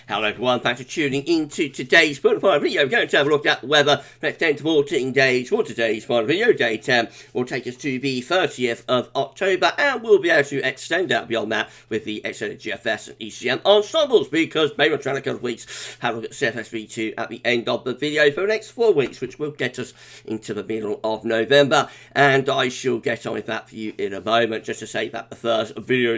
Hello everyone, thanks for tuning into today's final video. We're going to have a look at the weather for the next 10 to 14 days for today's final video. Day 10 will take us to the 30th of October, and we'll be able to extend out beyond that with the extended GFS and ECM ensembles, because maybe I'm trying to couple of weeks, have a look at CFSV2 at the end of the video for the next 4 weeks, which will get us into the middle of November, and I shall get on with that for you in a moment. Just to say that the first video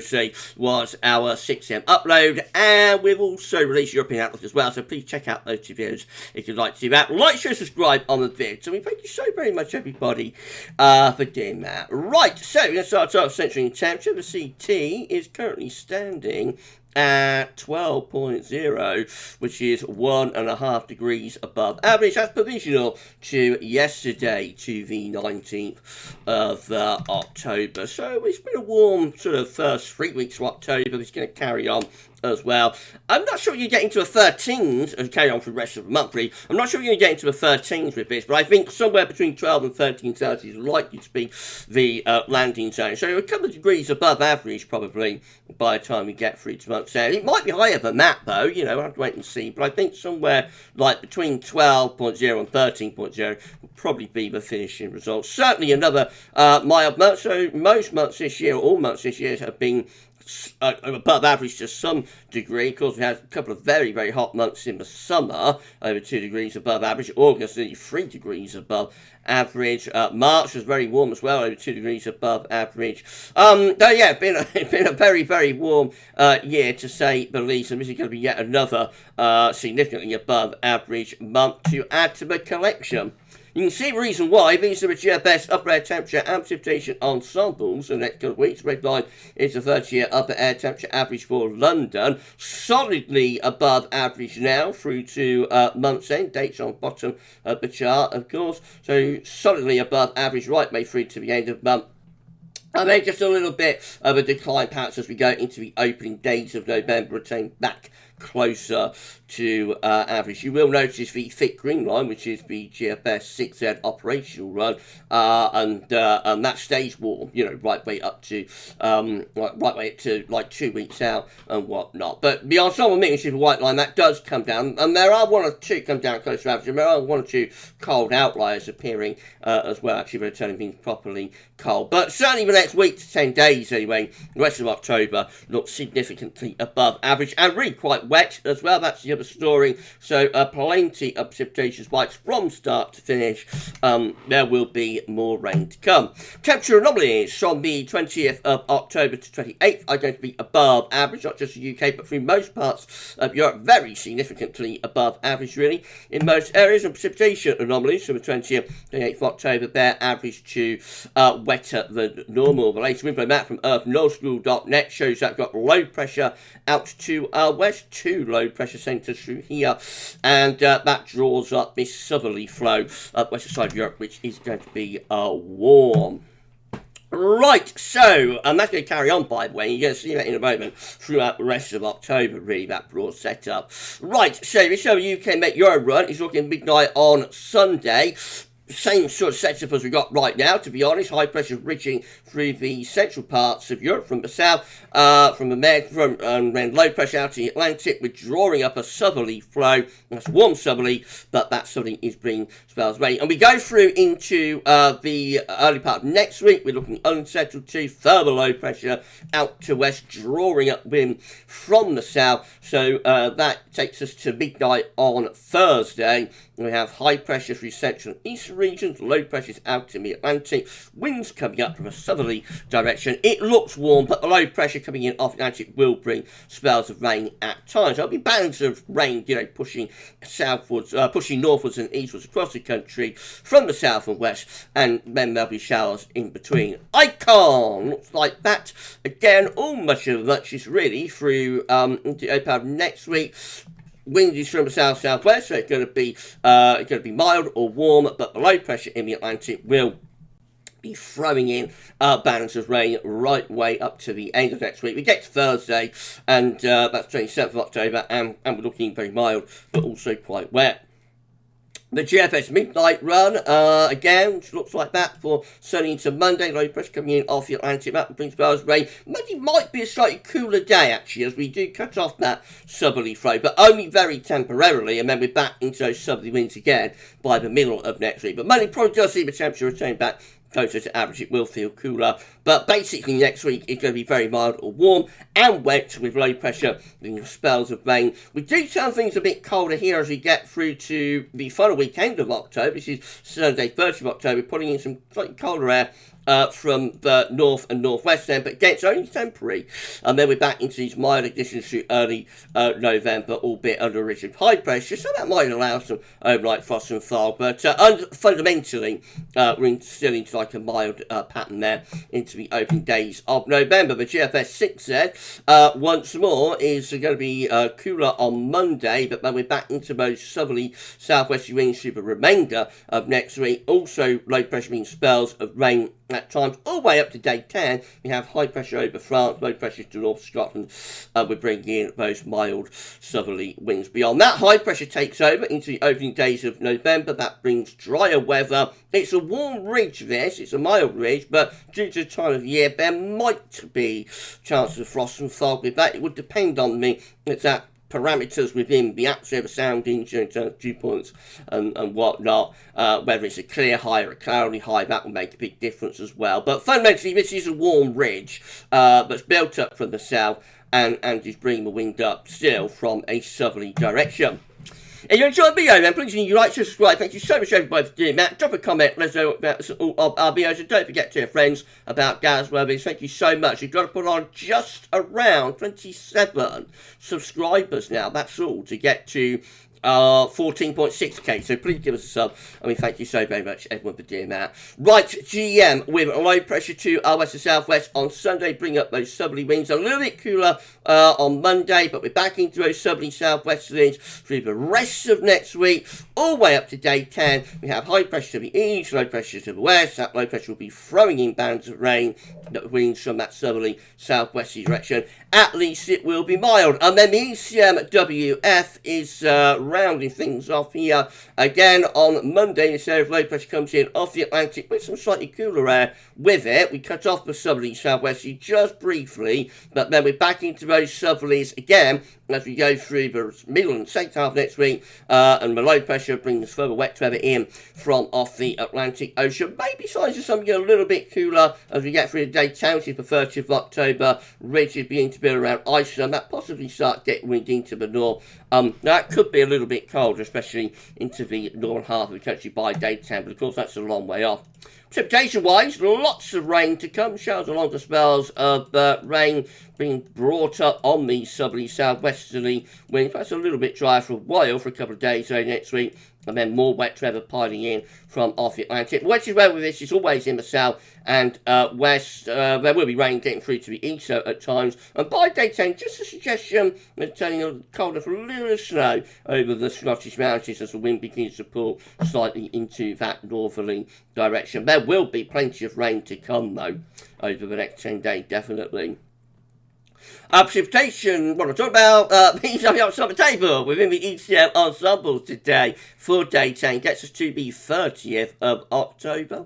was our 6am upload, and we've also released European Outlook as well, so please check out those 2 videos if you'd like to do that. Like, share, subscribe on the vid. So we thank you so very much, everybody, for doing that. Right, so we're going to start off centering temperature. The CT is currently standing at 12.0, which is 1.5 degrees above average. That's provisional to yesterday, to the 19th of October. So it's been a warm sort of first 3 weeks of October. It's going to carry on as well. I'm not sure you get into the 13s and carry on for the rest of the month, really. I'm not sure you're going to get into the 13s with this, but I think somewhere between 12 and 13 Celsius is likely to be the landing zone. So a couple of degrees above average, probably, by the time we get through to month's end. It might be higher than that, though, you know, I'll have to wait and see, but I think somewhere like between 12.0 and 13.0 will probably be the finishing result. Certainly another mild month, so most months this year, all months this year, have been above average to some degree. Of course, we had a couple of very, very hot months in the summer, over 2 degrees above average. August, nearly 3 degrees above average. March was very warm as well, over 2 degrees above average. So yeah, it's been a very, very warm year, to say the least, and this is going to be yet another significantly above average month to add to the collection. You can see the reason why. These are the GFS upper air temperature and precipitation ensembles for the next couple of weeks. Red line is the 30-year upper air temperature average for London. Solidly above average now through to month's end. Dates on bottom of the chart, of course. So solidly above average right way through to the end of the month. And then just a little bit of a decline perhaps as we go into the opening days of November, returning back closer to average. You will notice the thick green line, which is the GFS 6Z operational run, and that stays warm, you know, right way up to like 2 weeks out and whatnot. But the ensemble mean, which is the white line, that does come down, and there are 1 or 2 come down close to average, and there are 1 or 2 cold outliers appearing as well, actually returning things properly cold. But certainly the next week to 10 days anyway, the rest of October looks significantly above average and really quite wet as well. That's the other story. So plenty of precipitation spikes from start to finish. There will be more rain to come. Temperature anomalies from the 20th of October to 28th are going to be above average, not just the UK, but through most parts of Europe, very significantly above average, really, in most areas. And precipitation anomalies from the 20th to 28th of October, they're average to wetter than normal. The latest info map from earthnullschool.net shows that we've got low pressure out to west, 2 low pressure centres through here, and that draws up this southerly flow up western side of Europe, which is going to be warm. Right, so, and that's going to carry on, by the way. You're going to see that in a moment throughout the rest of October, really, that broad setup. Right, so this UK Met Euro run is looking midnight on Sunday. Same sort of setup as we got right now, to be honest. High pressure bridging through the central parts of Europe from the south, from the Med, and then low pressure out in the Atlantic. We're drawing up a southerly flow. That's warm southerly, but that southerly is bringing spells of rain. And we go through into the early part of next week. We're looking unsettled to further low pressure out to west, drawing up wind from the south. So that takes us to midnight on Thursday. We have high pressure through central and eastern regions, low pressures out in the Atlantic, winds coming up from a southerly direction. It looks warm, but the low pressure coming in off the Atlantic will bring spells of rain at times. There'll be bands of rain, you know, pushing southwards, pushing northwards and eastwards across the country from the south and west, and then there'll be showers in between. Icon looks like that again. All much is really through into next week. Wind is from the south-southwest, so it's going to be mild or warm, but the low pressure in the Atlantic will be throwing in bands of rain right way up to the end of next week. We get to Thursday, and that's 27th of October, and we're looking very mild, but also quite wet. The GFS midnight run, again, which looks like that for Sunday into Monday. Low pressure coming in off the Atlantic, that brings spells of rain. Monday might be a slightly cooler day, actually, as we do cut off that southerly flow, but only very temporarily, and then we're back into those southerly winds again by the middle of next week. But Monday probably does see the temperature return back closer to average. It will feel cooler, but basically next week it's going to be very mild or warm and wet with low pressure and spells of rain. We do turn things a bit colder here as we get through to the final weekend of October. This is Sunday 30th of October, putting in some slightly colder air from the north and northwest end, but again, it's only temporary. And then we're back into these mild conditions through early November, albeit under a ridge of high pressure, so that might allow some overnight frost and fog. But fundamentally, we're still into like a mild pattern there into the opening days of November. The GFS 6Z, once more, is going to be cooler on Monday, but then we're back into those southerly southwesterly winds through the remainder of next week. Also, low pressure means spells of rain at times, all the way up to day 10. We have high pressure over France, low pressure to North Scotland. We're bringing in those mild southerly winds. Beyond that, high pressure takes over into the opening days of November. That brings drier weather. It's a warm ridge, this. It's a mild ridge, but due to the time of year, there might be chances of frost and fog with that. It would depend on the exact parameters within the atmosphere, the soundings, in terms of dew points and whatnot, whether it's a clear high or a cloudy high, that will make a big difference as well. But fundamentally, this is a warm ridge that's built up from the south and is bringing the wind up still from a southerly direction. If you enjoyed the video, then please you like, subscribe. Thank you so much everybody for doing that. Drop a comment, let us know about all of our videos, and don't forget to tell your friends about GavsWeatherVids. Thank you so much. You've got to put on just around 27 subscribers now. That's all to get to 14.6k, so please give us a sub. I mean, thank you so very much everyone for doing that. Right, GM with low pressure to our west and southwest on Sunday, bring up those southerly winds. A little bit cooler on Monday, but we're back into those southerly southwesterly winds through the rest of next week, all the way up to day 10. We have high pressure to the east, low pressure to the west. That low pressure will be throwing in bands of rain, winds from that southerly southwesterly direction. At least it will be mild. And then the ECM WF is rounding things off here again on Monday. Instead of low pressure comes in off the Atlantic with some slightly cooler air with it. We cut off the southerly southwesterly just briefly, but then we're back into those southerlies again as we go through the middle and second half next week, and the low pressure brings further wet weather in from off the Atlantic Ocean. Maybe signs of something a little bit cooler as we get through the day 10, which is the 30th of October. Ridges beginning to build around Iceland. That possibly start getting wind into the north. That could be a little bit colder, especially into the northern half of the country by day 10, but of course that's a long way off. Precipitation-wise, lots of rain to come. Showers and longer spells of rain being brought up on the southerly southwesterly winds. That's a little bit drier for a while, for a couple of days next week, and then more wet weather piling in from off the Atlantic. Wettest weather with this is always in the south and west. There will be rain getting through to the east at times. And by day 10, just a suggestion of turning colder for a little snow over the Scottish mountains as the wind begins to pull slightly into that northerly direction. There will be plenty of rain to come, though, over the next 10 days, definitely. Precipitation, what I'm talking about, these are on the table within the ECM ensembles today for day 10. Gets us to the 30th of October.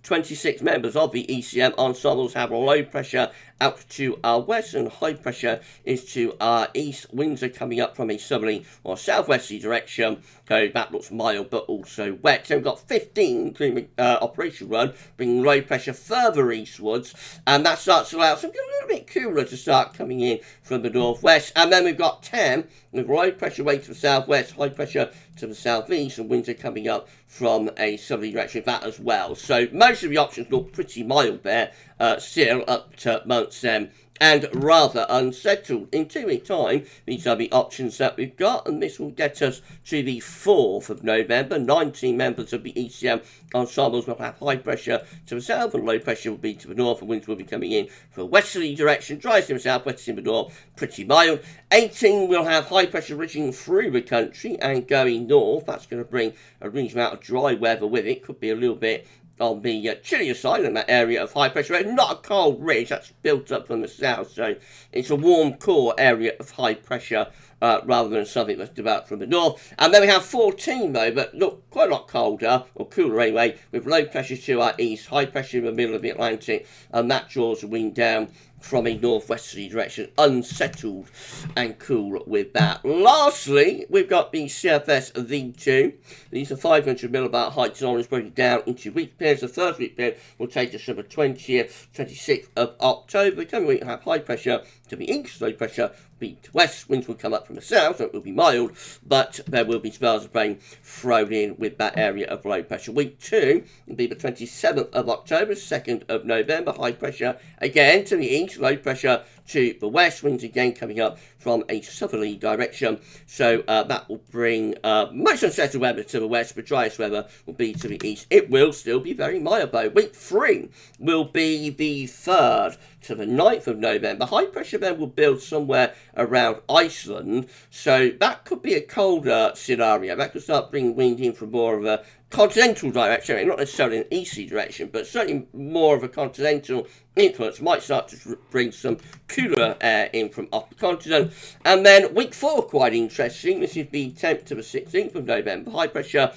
26 members of the ECM ensembles have low pressure out to our west and high pressure is to our east. Winds are coming up from a southerly or southwesterly direction, so that looks mild but also wet. So we've got 15 including operation run, bringing low pressure further eastwards, and that starts to allow something a little bit cooler to start coming in from the northwest. And then we've got 10 with low pressure way to the southwest, high pressure to the southeast, and winds are coming up from a southerly direction of that as well. So most of the options look pretty mild there, still up to month's end, and rather unsettled. In 2 weeks' time, these are the options that we've got, and this will get us to the 4th of November. 19 members of the ECM ensembles will have high pressure to the south, and low pressure will be to the north, and winds will be coming in from a westerly direction, dry to the south, west in the north, pretty mild. 18 will have high pressure ridging through the country and going north. That's going to bring a reasonable amount of dry weather with it. Could be a little bit on the chillier side in that area of high pressure area. Not a cold ridge, that's built up from the south, so it's a warm core area of high pressure rather than something that's developed from the north. And then we have 14 though, but look quite a lot colder, or cooler anyway, with low pressure to our east, high pressure in the middle of the Atlantic, and that draws the wind down from a northwesterly direction, unsettled and cool with that. Lastly, we've got the CFS V2. These are 500 millibar height zones broken down into week periods. The first week period will take us from the 20th, 26th of October. The coming week will have high pressure to the east, low pressure be to west. Winds will come up from the south, so it will be mild, but there will be spells of rain thrown in with that area of low pressure. Week 2 will be the 27th of October, 2nd of November. High pressure again to the east, low pressure to the west. Winds again coming up from a southerly direction, so that will bring most unsettled weather to the west, but driest weather will be to the east. It will still be very mild though. Week 3 will be the 3rd to the 9th of November. High pressure then will build somewhere around Iceland, so that could be a colder scenario. That could start bringing wind in from more of a continental direction, not necessarily an easterly direction, but certainly more of a continental influence. Might start to bring some cooler air in from off the continent. And then week 4, quite interesting. This is the 10th to the 16th of November. High pressure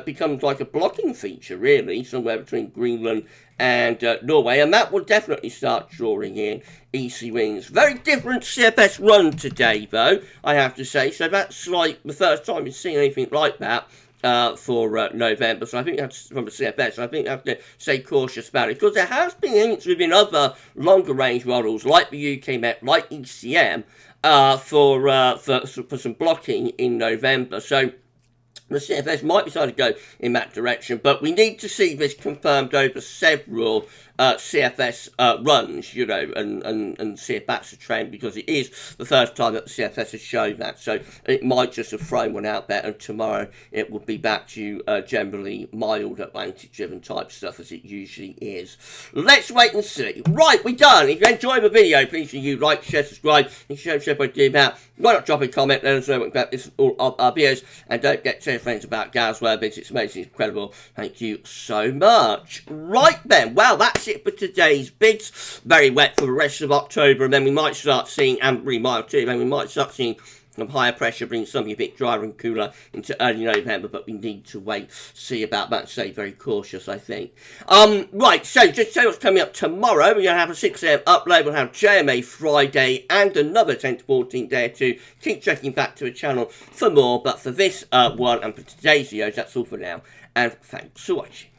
becomes like a blocking feature, really, somewhere between Greenland and Norway, and that will definitely start drawing in easterly winds. Very different CFS run today, though, I have to say. So that's like the first time we've seen anything like that for November, so I think that's from the CFS. So I think I have to stay cautious about it, because there has been hints within other longer range models like the UK Met, like ECM, for some blocking in November. So the CFS might be starting to go in that direction, but we need to see this confirmed over several CFS runs, you know, and see if that's a trend, because it is the first time that the CFS has shown that. So it might just have thrown one out there, and tomorrow it will be back to generally mild Atlantic-driven type stuff, as it usually is. Let's wait and see. Right, we're done. If you enjoyed the video, please do like, share, subscribe, and share by doing that. Why not drop a comment, let us know what about this all of our videos, and don't forget to tell your friends about GavsWeatherVids. It's amazing, it's incredible. Thank you so much. Right then, well, that's it for today's bids. Very wet for the rest of October, and then we might start seeing, and pretty mild too, then we might start seeing some higher pressure, bring something a bit drier and cooler into early November, but we need to wait, see about that, stay very cautious, I think. Right, so just to tell you what's coming up tomorrow, we're going to have a 6 AM upload, we'll have JMA Friday, and another 10 to 14 day or two. Keep checking back to the channel for more, but for this one, and for today's videos, that's all for now, and thanks for watching.